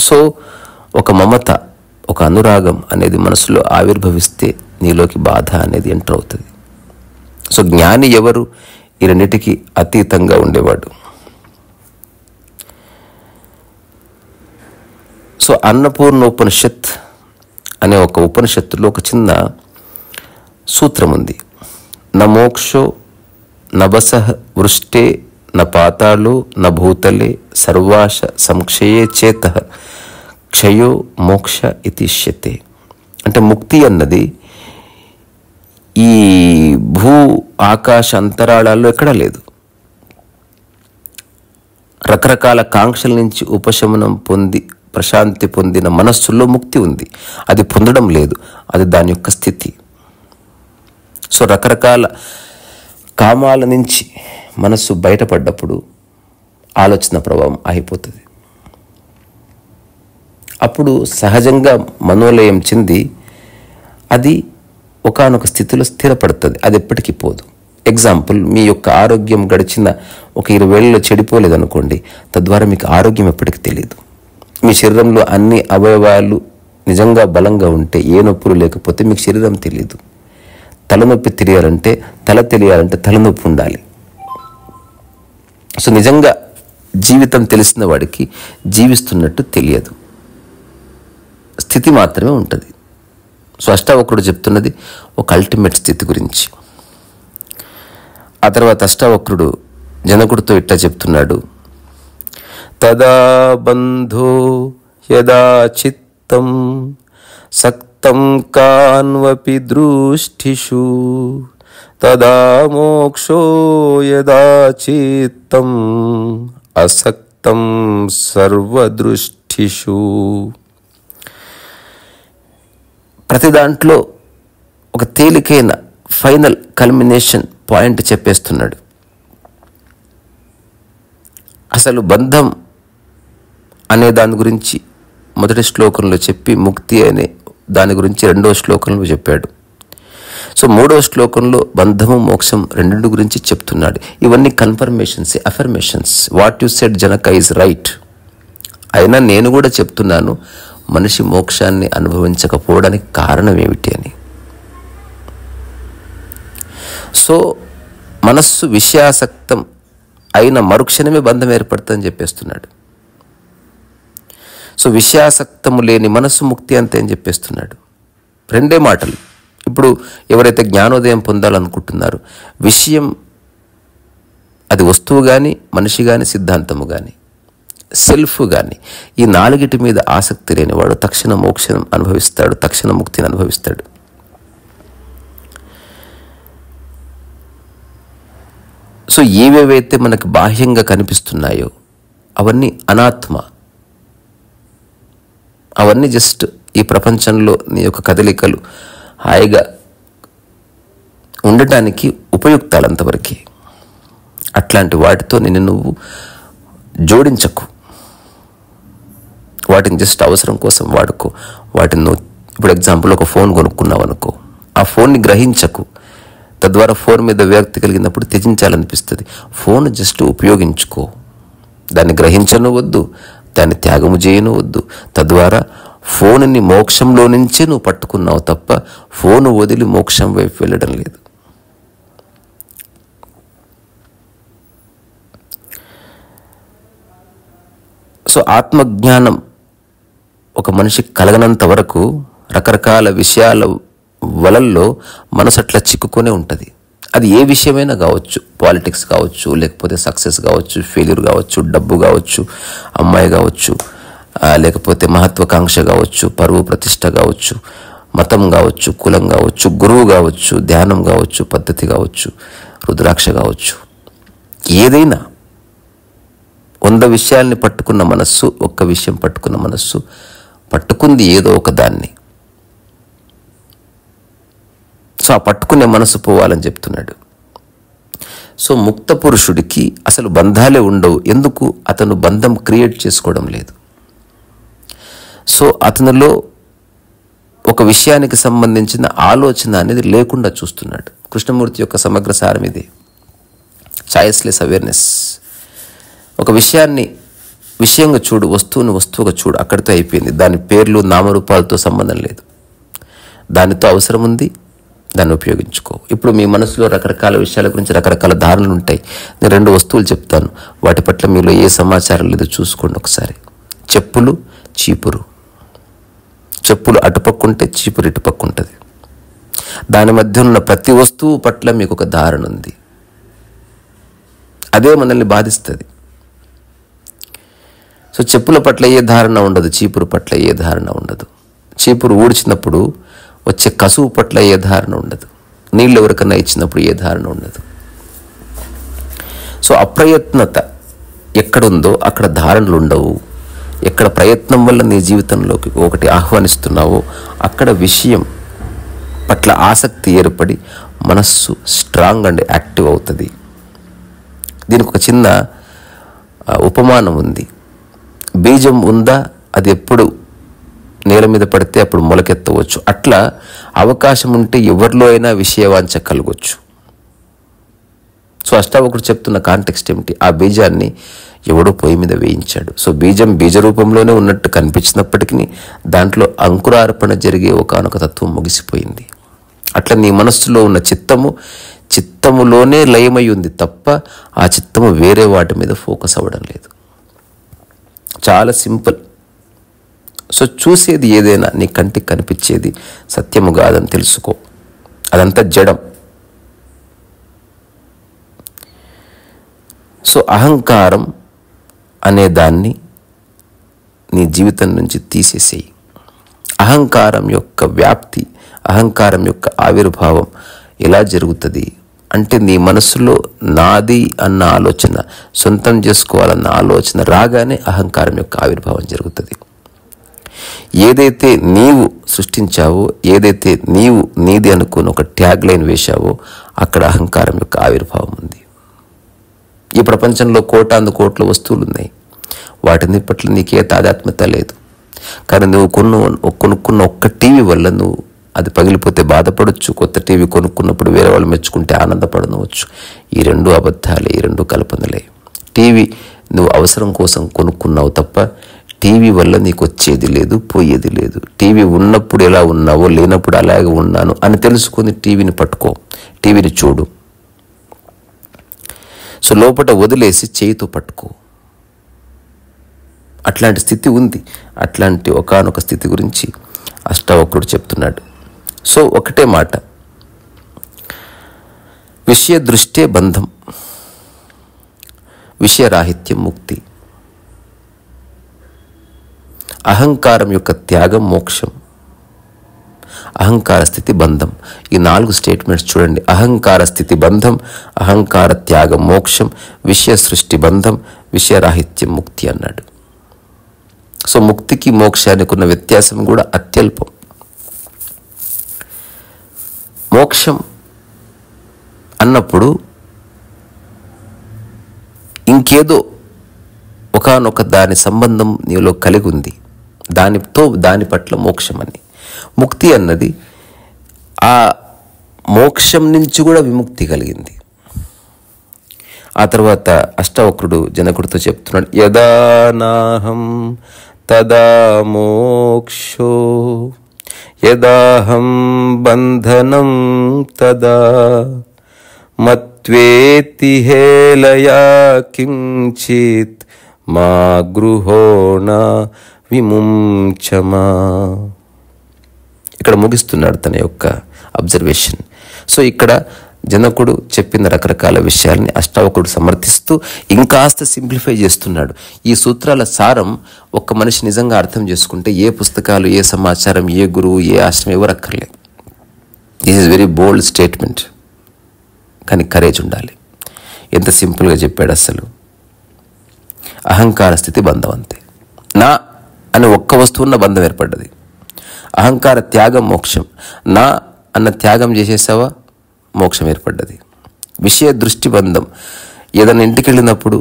సో ఒక మమత, ఒక అనురాగం అనేది మనసులో ఆవిర్భవిస్తే నీలోకి బాధ అనేది ఎంటర్ అవుతుంది. సో జ్ఞాని ఎవరు? ఈ రెండిటికి అతీతంగా ఉండేవాడు. సో అన్నపూర్ణోపనిషత్ అనే ఒక ఉపనిషత్తులో ఒక చిన్న సూత్రం ఉంది. న మోక్షో నభసః వృష్టే న పాతాళో న భూతలే సర్వాశ సంక్షయే చేతః క్షయో మోక్ష ఇతిష్యతే. అంటే ముక్తి అన్నది ఈ భూ ఆకాశ అంతరాళాల్లో ఎక్కడా లేదు. రకరకాల కాంక్షల నుంచి ఉపశమనం పొంది ప్రశాంతి పొందిన మనస్సులో ముక్తి ఉంది. అది పొందడం లేదు, అది దాని యొక్క స్థితి. సో రకరకాల కామాల నుంచి మనస్సు బయటపడ్డప్పుడు ఆలోచన ప్రభావం ఆగిపోతుంది. అప్పుడు సహజంగా మనోలయం చెంది అది ఒకానొక స్థితిలో స్థిరపడుతుంది. అది ఎప్పటికీ పోదు. ఎగ్జాంపుల్, మీ యొక్క ఆరోగ్యం గడిచిన ఒక 20 ఏళ్ళలో చెడిపోలేదనుకోండి, తద్వారా మీకు ఆరోగ్యం ఎప్పటికీ తెలియదు. మీ శరీరంలో అన్ని అవయవాలు నిజంగా బలంగా ఉంటే, ఏ నొప్పులు లేకపోతే మీకు శరీరం తెలియదు. తలనొప్పి తెలియాలంటే, తల తెలియాలంటే తలనొప్పి ఉండాలి. సో నిజంగా జీవితం తెలిసిన వాడికి జీవిస్తున్నట్టు తెలియదు, స్థితి మాత్రమే ఉంటుంది. సో అష్టావక్రుడు చెప్తున్నది ఒక అల్టిమేట్ స్థితి గురించి. ఆ తర్వాత అష్టావక్రుడు జనకుడితో ఇట్లా చెప్తున్నాడు, తదా బంధో యదా చిత్తం సక్తం కాన్వపి దృష్టిషు తదా మోక్షో యదా చిత్తం అసక్తం సర్వదృష్టిషు. ప్రతి దాంట్లో ఒక తేలికైన ఫైనల్ కల్మినేషన్ పాయింట్ చెప్పేస్తున్నాడు. అసలు బంధం అనే దాని గురించి మొదటి శ్లోకంలో చెప్పి ముక్తి అనే దాని గురించి రెండవ శ్లోకంలో చెప్పాడు. సో మూడవ శ్లోకంలో బంధము మోక్షం రెండింటి గురించి చెప్తున్నాడు. ఇవన్నీ confirmations, affirmations. What you said Janaka is right. అయినా నేను కూడా చెప్తున్నాను, మనిషి మోక్షాన్ని అనుభవించకపోవడానికి కారణం ఏమిటి అని. సో మనస్సు విషయాసక్తం అయిన మరుక్షణమే బంధం ఏర్పడుతుందని చెప్పేస్తున్నాడు. సో విషయాసక్తము లేని మనస్సు ముక్తి అంతే అని చెప్పేస్తున్నాడు. రెండే మాటలు. ఇప్పుడు ఎవరైతే జ్ఞానోదయం పొందాలనుకుంటున్నారో, విషయం అది వస్తువు కానీ, మనిషి కానీ, సిద్ధాంతము కానీ, సెల్ఫ్ కానీ, ఈ నాలుగిటి మీద ఆసక్తి లేనివాడు తక్షణ మోక్షం అనుభవిస్తాడు, తక్షణ ముక్తిని అనుభవిస్తాడు. సో ఏవేవైతే మనకు బాహ్యంగా కనిపిస్తున్నాయో అవన్నీ అనాత్మ. అవన్నీ జస్ట్ ఈ ప్రపంచంలో నీ యొక్క కదలికలు హాయిగా ఉండటానికి ఉపయుక్తాలు అంతవరకే. అట్లాంటి వాటితో నిన్ను నువ్వు జోడించకు. వాటిని జస్ట్ అవసరం కోసం వాడుకో. వాటిని నువ్వు ఇప్పుడు ఎగ్జాంపుల్ ఒక ఫోన్ కొనుక్కున్నావు అనుకో, ఆ ఫోన్ని గ్రహించకు. తద్వారా ఫోన్ మీద విరక్తి కలిగినప్పుడు త్యజించాలనిపిస్తుంది. Phone just ఉపయోగించుకో. దాన్ని గ్రహించను వద్దు, దాన్ని త్యాగము చేయను వద్దు. తద్వారా ఫోన్ని మోక్షంలో నుంచే నువ్వు పట్టుకున్నావు తప్ప ఫోను వదిలి మోక్షం వైపు వెళ్ళడం లేదు. సో ఆత్మజ్ఞానం ఒక మనిషికి కలగనంత వరకు రకరకాల విషయాల వలల్లో మనసు అట్లా చిక్కుకొనే ఉంటుంది. అది ఏ విషయమైనా కావచ్చు, పాలిటిక్స్ కావచ్చు, లేకపోతే సక్సెస్ కావచ్చు, ఫెయిల్యూర్ కావచ్చు, డబ్బు కావచ్చు, అమ్మాయి కావచ్చు, లేకపోతే మహత్వాకాంక్ష కావచ్చు, పరువు ప్రతిష్ట కావచ్చు, మతం కావచ్చు, కులం కావచ్చు, గురువు కావచ్చు, ధ్యానం కావచ్చు, పద్ధతి కావచ్చు, రుద్రాక్ష కావచ్చు, ఏదైనా 100 విషయాల్ని పట్టుకున్న మనస్సు, ఒక్క విషయం పట్టుకున్న మనస్సు పట్టుకుంది ఏదో ఒక దాన్ని. సో ఆ పట్టుకునే మనసు పోవాలని చెప్తున్నాడు. సో ముక్త పురుషుడికి అసలు బంధాలే ఉండవు. ఎందుకు? అతను బంధం క్రియేట్ చేసుకోవడం లేదు. సో అతనిలో ఒక విషయానికి సంబంధించిన ఆలోచన అనేది లేకుండా చూస్తున్నాడు. కృష్ణమూర్తి యొక్క సమగ్ర సారం ఇది, చాయిస్లెస్ అవేర్నెస్. ఒక విషయాన్ని విషయంగా చూడు, వస్తువుని వస్తువుగా చూడు, అక్కడితో అయిపోయింది. దాని పేర్లు నామరూపాలతో సంబంధం లేదు. దానితో అవసరం ఉంది, దాన్ని ఉపయోగించుకో. ఇప్పుడు మీ మనసులో రకరకాల విషయాల గురించి రకరకాల ధారణలు ఉంటాయి. నేను 2 వస్తువులు చెప్తాను, వాటి పట్ల మీలో ఏ సమాచారం లేదో చూసుకోండి ఒకసారి. చెప్పులు, చీపురు. చెప్పులు అటుపక్కుంటే చీపురు ఇటుపక్కు ఉంటుంది. దాని మధ్య ఉన్న ప్రతి వస్తువు పట్ల మీకు ఒక ధారణ ఉంది. అదే మనల్ని బాధిస్తుంది. సో చెప్పుల పట్ల ఏ ధారణ ఉండదు, చీపురు పట్ల ఏ ధారణ ఉండదు. చీపురు ఊడ్చినప్పుడు వచ్చే కసువు పట్ల ఏ ధారణ ఉండదు. నీళ్ళు ఎవరికన్నా ఇచ్చినప్పుడు ఏ ధారణ ఉండదు. సో అప్రయత్నత ఎక్కడుందో అక్కడ ధారణలు ఉండవు. ఎక్కడ ప్రయత్నం వల్ల నీ జీవితంలోకి ఒకటి ఆహ్వానిస్తున్నావో అక్కడ విషయం పట్ల ఆసక్తి ఏర్పడి మనస్సు స్ట్రాంగ్ అండ్ యాక్టివ్ అవుతుంది. దీనికి ఒక చిన్న ఉపమానం ఉంది. బీజం ఉందా, అది ఎప్పుడు నేల మీద పడితే అప్పుడు మొలకెత్తవచ్చు. అట్లా అవకాశం ఉంటే ఎవరిలో అయినా విషయవాంఛ కలగొచ్చు. సో అష్టావకుడు చెప్తున్న కాంటెక్స్ట్ ఏమిటి? ఆ బీజాన్ని ఎవడో పొయ్యి మీద వేయించాడు. సో బీజం బీజ రూపంలోనే ఉన్నట్టు కనిపించినప్పటికీ దాంట్లో అంకురార్పణ జరిగే ఒకానొక తత్వం ముగిసిపోయింది. అట్లా నీ మనస్సులో ఉన్న చిత్తములోనే లయమై ఉంది తప్ప ఆ చిత్తము వేరే వాటి మీద ఫోకస్ అవ్వడం లేదు. చాలా సింపుల్. సో చూసేది ఏదైనా నీ కంటికి కనిపించేది సత్యము కాదని తెలుసుకో. అదంతా జడం. సో అహంకారం అనే దాన్ని నీ జీవితం నుంచి తీసేసేయి. అహంకారం యొక్క వ్యాప్తి, అహంకారం యొక్క ఆవిర్భావం ఎలా జరుగుతుంది అంటే నీ మనసులో నాది అన్న ఆలోచన, సొంతం చేసుకోవాలన్న ఆలోచన రాగానే అహంకారం యొక్క ఆవిర్భావం జరుగుతుంది. ఏదైతే నీవు సృష్టించావో, ఏదైతే నీవు నీది అనుకుని ఒక ట్యాగ్ లైన్ వేశావో అక్కడ అహంకారం యొక్క ఆవిర్భావం ఉంది. ఈ ప్రపంచంలో కోట్ల వస్తువులు ఉన్నాయి. వాటిని పట్ల నీకే తాదాత్మ్యత లేదు. కానీ నువ్వు కొనుక్కున్న ఒక్క టీవీ వల్ల నువ్వు అది పగిలిపోతే బాధపడవచ్చు, కొత్త టీవీ కొనుక్కున్నప్పుడు వేరే వాళ్ళు మెచ్చుకుంటే ఆనందపడనవచ్చు. ఈ రెండు అబద్ధాలే, ఈ రెండు కల్పనలే. టీవీ నువ్వు అవసరం కోసం కొనుక్కున్నావు తప్ప టీవీ వల్ల నీకు వచ్చేది లేదు, పోయేది లేదు. టీవీ ఉన్నప్పుడు ఎలా ఉన్నావో లేనప్పుడు అలాగే ఉన్నాను అని తెలుసుకొని టీవీని పట్టుకో, టీవీని చూడు. సో లోపల వదిలేసి చేయితో పట్టుకో. అట్లాంటి స్థితి ఉంది. అట్లాంటి ఒకానొక స్థితి గురించి అష్టావక్రుడు చెప్తున్నాడు. సో ఒకటే మాట, విషయ దృష్టే బంధం, విషయరాహిత్యం ముక్తి. అహంకారం యొక్క త్యాగం మోక్షం, అహంకార స్థితి బంధం. ఈ 4 స్టేట్మెంట్స్ చూడండి. అహంకార స్థితి బంధం, అహంకార త్యాగం మోక్షం, విషయ సృష్టి బంధం, విషయరాహిత్యం ముక్తి అన్నాడు. సో ముక్తికి మోక్షానికి ఉన్న వ్యత్యాసం కూడా అత్యల్పం. మోక్షం అన్నప్పుడు ఇంకేదో ఒకానొక దాని సంబంధం నీలో కలిగి ఉంది, దాని పట్ల మోక్షం అని. ముక్తి అన్నది ఆ మోక్షం నుంచి కూడా విముక్తి కలిగింది. ఆ తర్వాత అష్టావక్రుడు జనకుడితో చెప్తున్నాడు, యదా నాహం తదా మోక్షో యదాహం బంధనం తదా మత్వేతి హేళయా కించిత్ మా గృహోణ విముంచమా. ఇక్కడ ముగిస్తున్నాడు తన యొక్క అబ్జర్వేషన్. సో ఇక్కడ జనకుడు చెప్పిన రకరకాల విషయాల్ని అష్టావకుడు సమర్థిస్తూ ఇంకాస్త సింప్లిఫై చేస్తున్నాడు. ఈ సూత్రాల సారం ఒక్క మనిషి నిజంగా అర్థం చేసుకుంటే ఏ పుస్తకాలు, ఏ సమాచారం, ఏ గురువు, ఏ ఆశ్రమం ఎవరు అక్కర్లే. This is very bold statement, కానీ కరేజ్ ఉండాలి. ఎంత సింపుల్గా చెప్పాడు అసలు. అహంకార స్థితి బంధం అంతే. నా అనే ఒక్క వస్తువున్న బంధం ఏర్పడ్డది. అహంకార త్యాగం మోక్షం. నా అన్న త్యాగం చేసేసావా, మోక్షం ఏర్పడ్డది. విషయ దృష్టి బంధం. ఏదైనా ఇంటికి వెళ్ళినప్పుడు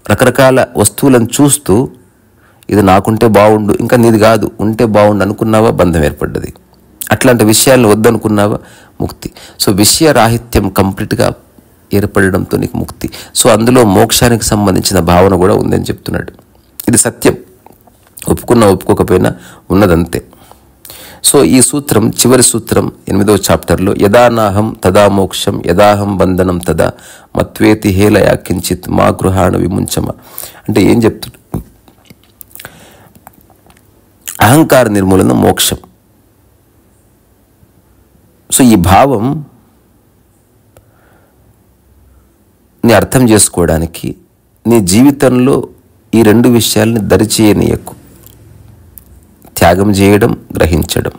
రకరకాల వస్తువులను చూస్తూ ఇది నాకుంటే బాగుండు, ఇంకా నీది కాదు, ఉంటే బాగుండు అనుకున్నావా, బంధం ఏర్పడ్డది. అట్లాంటి విషయాలను వద్దనుకున్నావా, ముక్తి. సో విషయ రాహిత్యం కంప్లీట్గా ఏర్పడడంతో నీకు ముక్తి. సో అందులో మోక్షానికి సంబంధించిన భావన కూడా ఉందని చెప్తున్నాడు. ఇది సత్యం, ఒప్పుకున్నా ఒప్పుకోకపోయినా ఉన్నదంతే. సో ఈ సూత్రం, చివరి సూత్రం 8వ చాప్టర్లో, యదా నాహం తదా మోక్షం యదాహం బంధనం తదా మత్వేతి హేళయా కించిత్ మా గృహాణ విముంచమ. అంటే ఏం చెప్తుడు? అహంకార నిర్మూలన మోక్షం. సో ఈ భావం నీ అర్థం చేసుకోవడానికి నీ జీవితంలో ఈ 2 విషయాల్ని దరిచేయనీయకు. త్యాగం చేయడం, గ్రహించడం.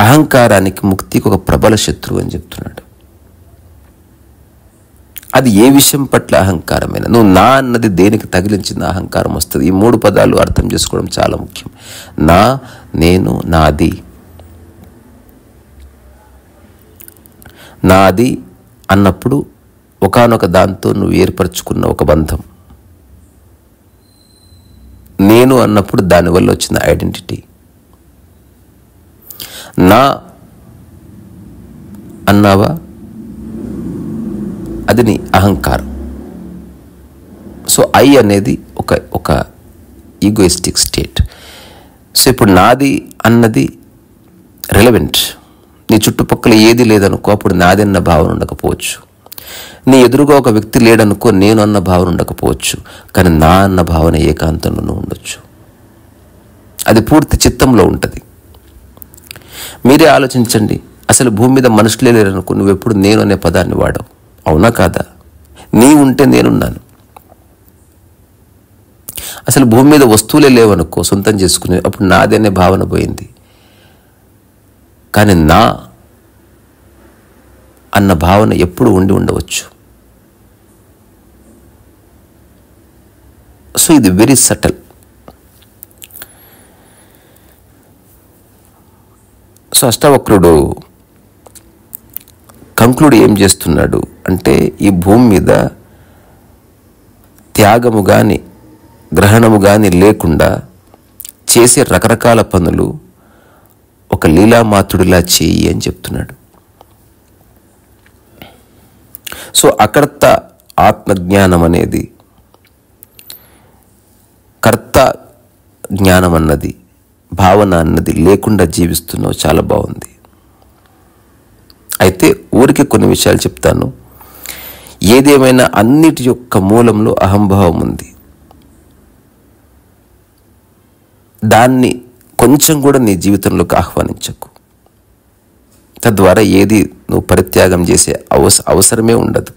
అహంకారానికి ముక్తికి ఒక ప్రబల శత్రువు అని చెప్తున్నాడు. అది ఏ విషయం పట్ల అహంకారమైన, నువ్వు నా అన్నది దేనికి తగిలించిన అహంకారం వస్తుంది. ఈ 3 పదాలు అర్థం చేసుకోవడం చాలా ముఖ్యం. నా, నేను, నాది. నాది అన్నప్పుడు ఒకానొక దాంతో నువ్వు ఏర్పరచుకున్న ఒక బంధం. నేను అన్నప్పుడు దానివల్ల వచ్చిన ఐడెంటిటీ. నా అన్నావా, అది నీ అహంకారం. సో ఐ అనేది ఒక ఈగోయిస్టిక్ స్టేట్. సో ఇప్పుడు నాది అన్నది రిలవెంట్. నీ చుట్టుపక్కల ఏది లేదనుకో, అప్పుడు నాది అన్న భావన ఉండకపోవచ్చు. నీ ఎదురుగా ఒక వ్యక్తి లేడనుకో, నేను అన్న భావన ఉండకపోవచ్చు. కానీ నా అన్న భావన ఏకాంతంలో ఉండొచ్చు. అది పూర్తి చిత్తంలో ఉంటుంది. మీరే ఆలోచించండి. అసలు భూమి మీద మనుషులే లేరనుకో, నువ్వెప్పుడు నేను అనే పదాన్ని వాడవు. అవునా కాదా? నీ ఉంటే నేనున్నాను. అసలు భూమి మీద వస్తువులే లేవనుకో, సొంతం చేసుకునే, అప్పుడు నాది అనే భావన పోయింది. కానీ నా అన్న భావన ఎప్పుడు ఉండి ఉండవచ్చు. సో ఇది వెరీ సటల్. సో అష్టావక్రుడు కంక్లూడ్ ఏం చేస్తున్నాడు అంటే, ఈ భూమి మీద త్యాగము కానీ గ్రహణము కానీ లేకుండా చేసే రకరకాల పనులు ఒక లీలామాతుడిలా చేయి అని చెప్తున్నాడు. సో అకర్త ఆత్మజ్ఞానం అనేది, కర్త జ్ఞానం అన్నది, భావన అన్నది లేకుండా జీవిస్తున్నావు. చాలా బాగుంది. అయితే ఊరికి కొన్ని విషయాలు చెప్తాను. ఏదేమైనా అన్నిటి యొక్క మూలంలో అహంభావం ఉంది. దాన్ని కొంచెం కూడా నీ జీవితంలోకి ఆహ్వానించకు. తద్వారా ఏది నువ్వు పరిత్యాగం చేసే అవసరమే ఉండదు.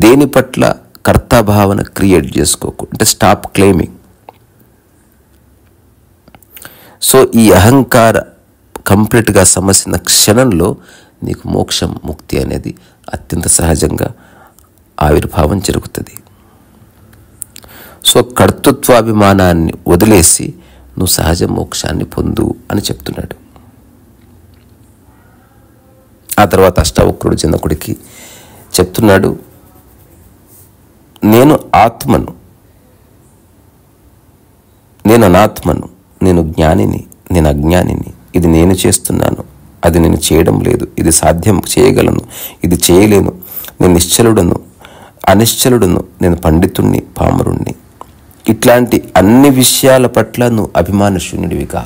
దేని పట్ల కర్తాభావన క్రియేట్ చేసుకోకు. అంటే స్టాప్ క్లెయిమింగ్. సో ఈ అహంకార కంప్లీట్గా సమస్యన క్షణంలో నీకు మోక్షం, ముక్తి అనేది అత్యంత సహజంగా ఆవిర్భావం జరుగుతుంది. సో కర్తృత్వాభిమానాన్ని వదిలేసి నువ్వు సహజ మోక్షాన్ని పొందు అని చెప్తున్నాడు. ఆ తర్వాత అష్టావక్రుడు జనకుడికి చెప్తున్నాడు, నేను ఆత్మను, నేను అనాత్మను, నేను జ్ఞానిని, నేను అజ్ఞానిని, ఇది నేను చేస్తున్నాను, అది నేను చేయడం లేదు, ఇది సాధ్యం చేయగలను, ఇది చేయలేను, నేను నిశ్చలుడను, అనిశ్చలుడును, నేను పండితుణ్ణి, పామరుణ్ణి. ఇట్లాంటి అన్ని విషయాల పట్ల నువ్వు అభిమానశూన్యుడివిగా.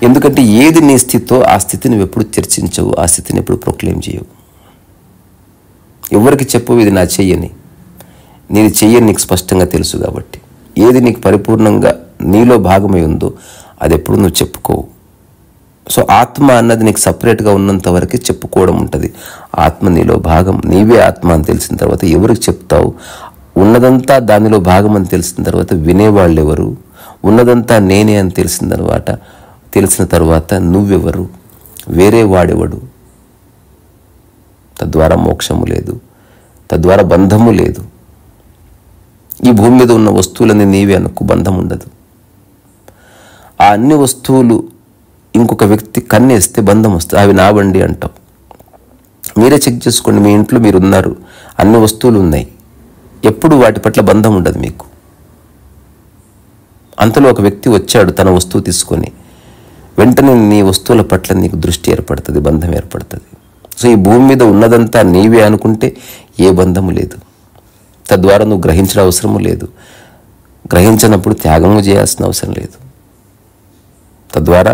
ఎందుకంటే ఏది నీ స్థితితో ఆ స్థితిని నువ్వు ఎప్పుడు చర్చించవు, ఆ స్థితిని ఎప్పుడు ప్రొక్లెయిమ్ చేయవు. ఎవరికి చెప్పవు ఇది నా చెయ్యని. నీది చెయ్యని నీకు స్పష్టంగా తెలుసు కాబట్టి. ఏది నీకు పరిపూర్ణంగా నీలో భాగమై ఉందో అది ఎప్పుడు నువ్వు చెప్పుకోవు. సో ఆత్మ అన్నది నీకు సపరేట్గా ఉన్నంత వరకే చెప్పుకోవడం ఉంటుంది. ఆత్మ నీలో భాగం, నీవే ఆత్మ అని తెలిసిన తర్వాత ఎవరికి చెప్తావు? ఉన్నదంతా దానిలో భాగం అని తెలిసిన తర్వాత వినేవాళ్ళు ఎవరు? ఉన్నదంతా నేనే అని తెలిసిన తర్వాత నువ్వెవరు? వేరే వాడెవడు? తద్వారా మోక్షము లేదు, తద్వారా బంధము లేదు. ఈ భూమి మీద ఉన్న వస్తువులన్నీ నీవే అనుకో, బంధం ఉండదు. ఆ అన్ని వస్తువులు ఇంకొక వ్యక్తి కన్నేస్తే బంధం వస్తుంది. అవి నావండి అంటావు. మీరే చెక్ చేసుకోండి. మీ ఇంట్లో మీరు ఉన్నారు, అన్ని వస్తువులు ఉన్నాయి, ఎప్పుడు వాటి పట్ల బంధం ఉండదు మీకు. అంతలో ఒక వ్యక్తి వచ్చాడు తన వస్తువు తీసుకొని, వెంటనే నీ వస్తువుల పట్ల నీకు దృష్టి ఏర్పడుతుంది, బంధం ఏర్పడుతుంది. సో ఈ భూమి మీద ఉన్నదంతా నీవే అనుకుంటే ఏ బంధము లేదు. తద్వారా నువ్వు గ్రహించిన అవసరము లేదు. గ్రహించినప్పుడు త్యాగము చేయాల్సిన అవసరం లేదు. తద్వారా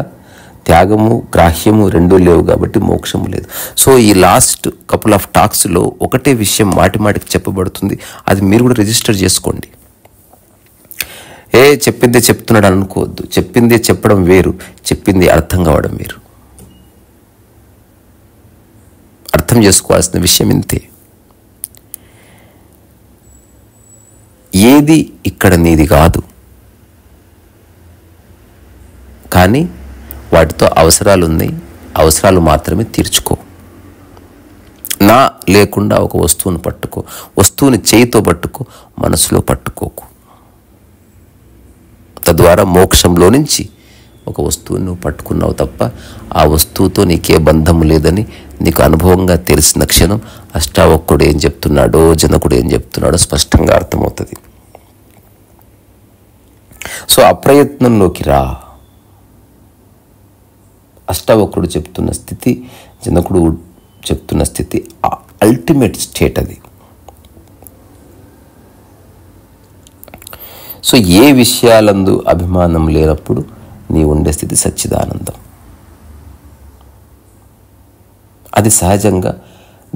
త్యాగము, గ్రాహ్యము రెండూ లేవు కాబట్టి మోక్షము లేదు. సో ఈ లాస్ట్ కపుల్ ఆఫ్ టాక్స్లో ఒకటే విషయం మాటికి చెప్పబడుతుంది. అది మీరు కూడా రిజిస్టర్ చేసుకోండి. చెప్పిందే చెప్తున్నాడు అనుకోవద్దు. చెప్పిందే చెప్పడం వేరు, చెప్పింది అర్థం కావడం వేరు. అర్థం చేసుకోవాల్సిన విషయం ఇంతే. ఏది ఇక్కడ నీది కాదు, కానీ వాటితో అవసరాలు ఉన్నాయి. అవసరాలు మాత్రమే తీర్చుకో. నా లేకుండా ఒక వస్తువును పట్టుకో. వస్తువుని చేయితో పట్టుకో, మనసులో పట్టుకోకు. తద్వారా మోక్షంలో నుంచి ఒక వస్తువుని నువ్వు పట్టుకున్నావు తప్ప ఆ వస్తువుతో నీకే బంధం లేదని నీకు అనుభవంగా తెలిసిన క్షణం అష్టావక్రుడు ఏం చెప్తున్నాడో, జనకుడు ఏం చెప్తున్నాడో స్పష్టంగా అర్థమవుతుంది. సో అప్రయత్నంలోకి రా. అష్టావక్రుడు చెప్తున్న స్థితి, జనకుడు చెప్తున్న స్థితి అల్టిమేట్ స్టేట్ అది. సో ఏ విషయాలందు అభిమానం లేనప్పుడు నీ ఉండే స్థితి సచ్చిదానందం. అది సహజంగా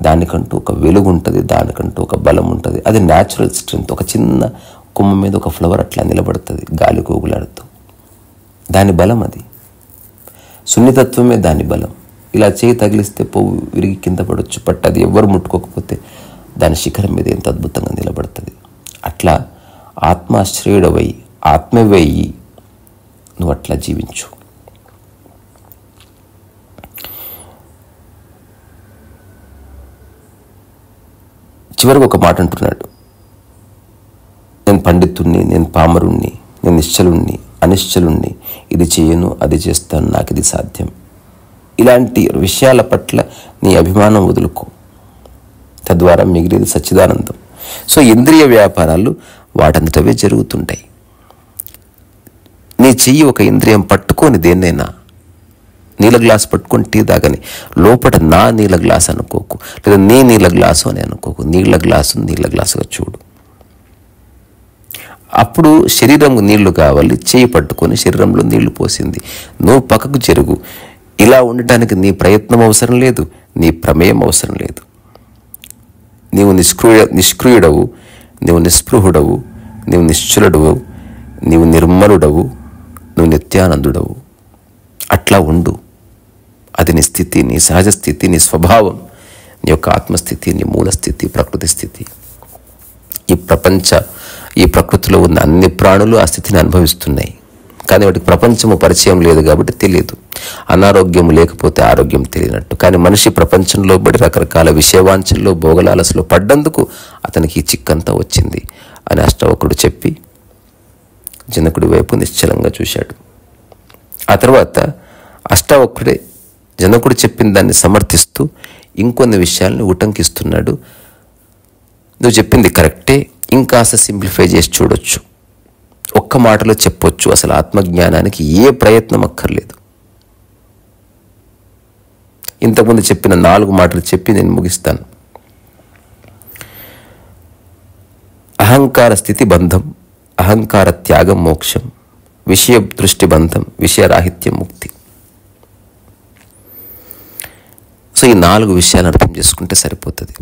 దానికంటూ ఒక వెలుగు ఉంటుంది, దానికంటూ ఒక బలం ఉంటుంది. అది న్యాచురల్ స్ట్రెంగ్త్. ఒక చిన్న కొమ్మ మీద ఒక ఫ్లవర్ అట్లా నిలబడుతుంది గాలి కూగులాడుతూ. దాని బలం అది. సున్నితత్వమే దాని బలం. ఇలా చేయి తగిలిస్తే పువ్వు విరిగి కింద పడవచ్చు, బట్ అది ఎవ్వరు ముట్టుకోకపోతే దాని శిఖరం మీద ఎంత అద్భుతంగా నిలబడుతుంది. అట్లా ఆత్మాశ్రయుడవై ఆత్మవేయి నువ్వు అట్లా జీవించు. చివరికి ఒక మాట అంటున్నాడు, నేను పండితుణ్ణి, నేను పామరుణ్ణి, నేను నిశ్చలుణ్ణి, అనిశ్చలుణ్ణి, ఇది చేయను, అది చేస్తాను, నాకు ఇది సాధ్యం. ఇలాంటి విషయాల పట్ల నీ అభిమానం వదులుకో, తద్వారా మిగిలేది సచ్చిదానందం. సో ఇంద్రియ వ్యాపారాలు వాటంతటవే జరుగుతుంటాయి. నీ చెయ్యి ఒక ఇంద్రియం పట్టుకొని దేన్నైనా, నీళ్ళ గ్లాస్ పట్టుకొని టీ తాగని, లోపల నా నీళ్ళ గ్లాస్ అనుకోకు, లేదా నీ నీళ్ళ గ్లాసు అని అనుకోకు. నీళ్ళ గ్లాసుగా చూడు. అప్పుడు శరీరం నీళ్లు కావాలి, చేయి పట్టుకొని శరీరంలో నీళ్లు పోసింది, నువ్వు పక్కకు జరుగు. ఇలా ఉండటానికి నీ ప్రయత్నం అవసరం లేదు, నీ ప్రమేయం అవసరం లేదు. నీవు నిష్క్రియుడవు, నీవు నిస్పృహుడవు, నీవు నిశ్చలుడవు, నీవు నిర్మలుడవు, నువ్వు నిత్యానందుడవు. అట్లా ఉండు. అది నీ స్థితి, నీ సహజ స్థితి, నీ స్వభావం, నీ యొక్క ఆత్మస్థితి, నీ మూల స్థితి, ప్రకృతి స్థితి. ఈ ప్రకృతిలో ఉన్న అన్ని ప్రాణులు ఆ స్థితిని అనుభవిస్తున్నాయి. కానీ వాటికి ప్రపంచము పరిచయం లేదు కాబట్టి తెలియదు. అనారోగ్యం లేకపోతే ఆరోగ్యం తెలియనట్టు. కానీ మనిషి ప్రపంచంలో బడి రకరకాల విషయవాంఛల్లో భోగలాలసలో పడ్డందుకు అతనికి ఈ చిక్కంతా వచ్చింది అని అష్టావక్రుడు చెప్పి జనకుడి వైపు నిశ్చలంగా చూశాడు. ఆ తర్వాత అష్టావక్రుడే జనకుడు చెప్పిన దాన్ని సమర్థిస్తూ ఇంకొన్ని విషయాల్ని ఉటంకిస్తున్నాడు. నువ్వు చెప్పింది కరెక్టే, ఇంకాస్త సింప్లిఫై చేసి చూడొచ్చు, ఒక్క మాటలో చెప్పొచ్చు. అసలు ఆత్మజ్ఞానానికి ఏ ప్రయత్నం అక్కర్లేదు. ఇంతకుముందు చెప్పిన 4 మాటలు చెప్పి నేను ముగిస్తాను. అహంకార స్థితి బంధం, అహంకార త్యాగం మోక్షం, విషయ దృష్టి బంధం, విషయరాహిత్యం ముక్తి. సో ఈ 4 విషయాలను అర్థం చేసుకుంటే సరిపోతుంది,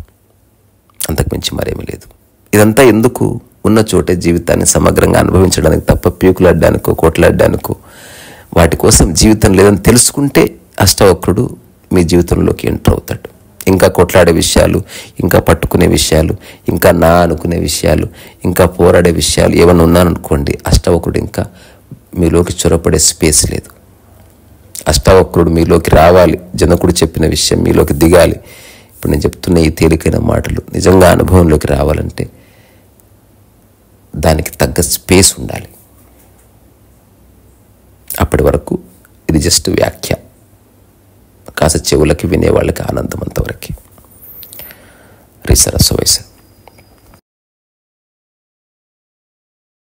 అంతకుమించి మరేమీ లేదు. ఇదంతా ఎందుకు? ఉన్న చోటే జీవితాన్ని సమగ్రంగా అనుభవించడానికి తప్ప పీకులాడ్డానికో కోట్లాడ్డానికో వాటి కోసం జీవితం లేదని తెలుసుకుంటే అష్టావక్రుడు మీ జీవితంలోకి ఎంటర్ అవుతాడు. ఇంకా కొట్లాడే విషయాలు, ఇంకా పట్టుకునే విషయాలు, ఇంకా నా అనుకునే విషయాలు, ఇంకా పోరాడే విషయాలు ఏమన్నా ఉన్నాననుకోండి, అష్టావక్రుడు ఇంకా మీలోకి చొరపడే స్పేస్ లేదు. అష్టావక్రుడు మీలోకి రావాలి, జనకుడు చెప్పిన విషయం మీలోకి దిగాలి. ఇప్పుడు నేను చెప్తున్న ఈ తేలికైన మాటలు నిజంగా అనుభవంలోకి రావాలంటే దానికి తగ్గ స్పేస్ ఉండాలి. అప్పటి వరకు ఇది జస్ట్ వ్యాఖ్య, కాస్త చెవులకి వినేవాళ్ళకి ఆనందం అంతవరకు. రిసరస్సు వయసు.